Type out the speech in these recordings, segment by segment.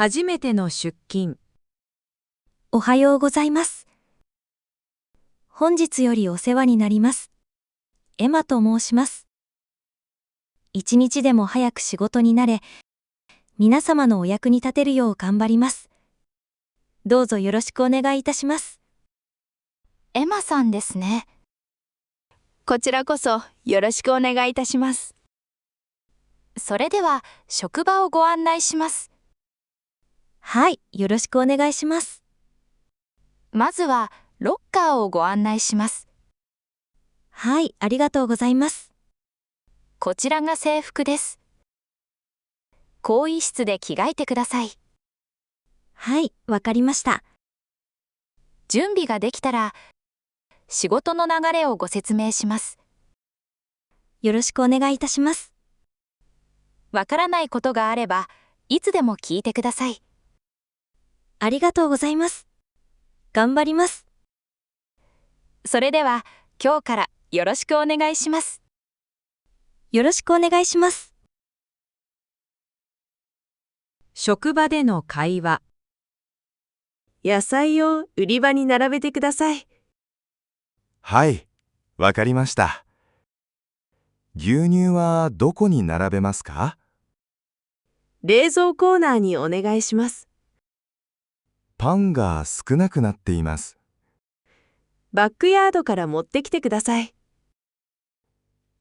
初めての出勤。おはようございます。本日よりお世話になります。エマと申します。一日でも早く仕事に慣れ、皆様のお役に立てるよう頑張ります。どうぞよろしくお願いいたします。エマさんですね。こちらこそよろしくお願いいたします。それでは職場をご案内します。はい、よろしくお願いします。まずはロッカーをご案内します。はい、ありがとうございます。こちらが制服です。更衣室で着替えてください。はい、わかりました。準備ができたら、仕事の流れをご説明します。よろしくお願いいたします。わからないことがあれば、いつでも聞いてください。ありがとうございます。頑張ります。それでは、今日からよろしくお願いします。よろしくお願いします。職場での会話。野菜を売り場に並べてください。はい、わかりました。牛乳はどこに並べますか？冷蔵コーナーにお願いします。パンが少なくなっています。バックヤードから持ってきてください。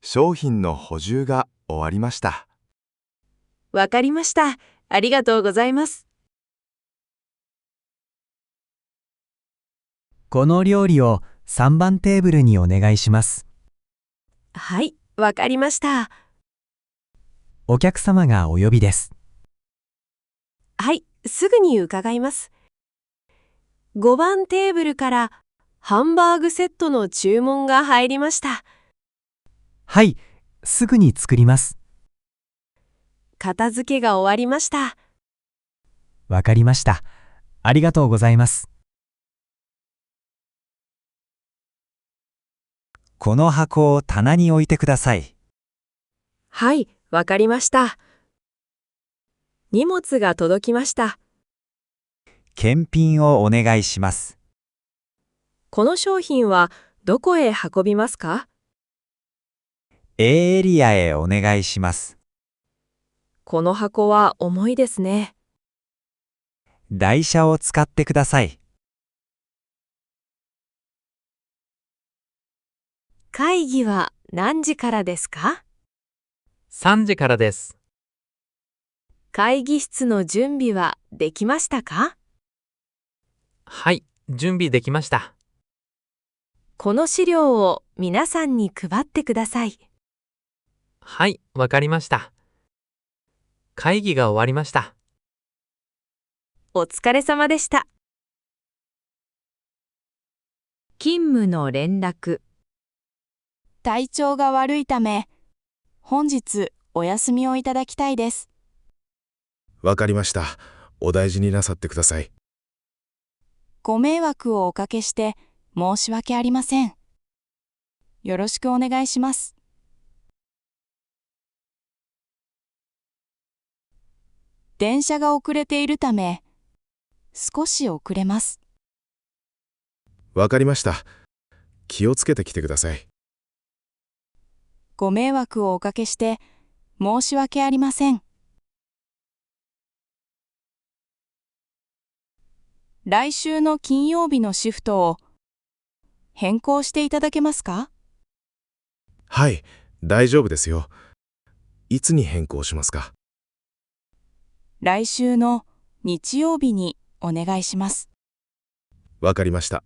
商品の補充が終わりました。わかりました。ありがとうございます。この料理を3番テーブルにお願いします。はい、わかりました。お客様がお呼びです。はい、すぐに伺います。5番テーブルからハンバーグセットの注文が入りました。はい、すぐに作ります。片付けが終わりました。わかりました。ありがとうございます。この箱を棚に置いてください。はい、わかりました。荷物が届きました。検品をお願いします。この商品はどこへ運びますか？ A エリアへお願いします。この箱は重いですね。台車を使ってください。会議は何時からですか？3時からです。会議室の準備はできましたか？はい、準備できました。この資料を皆さんに配ってください。はい、わかりました。会議が終わりました。お疲れ様でした。勤務の連絡。体調が悪いため、本日お休みをいただきたいです。わかりました。お大事になさってください。ご迷惑をおかけして申し訳ありません。よろしくお願いします。電車が遅れているため、少し遅れます。わかりました。気をつけてきてください。ご迷惑をおかけして申し訳ありません。来週の金曜日のシフトを変更していただけますか？はい、大丈夫ですよ。いつに変更しますか？来週の日曜日にお願いします。わかりました。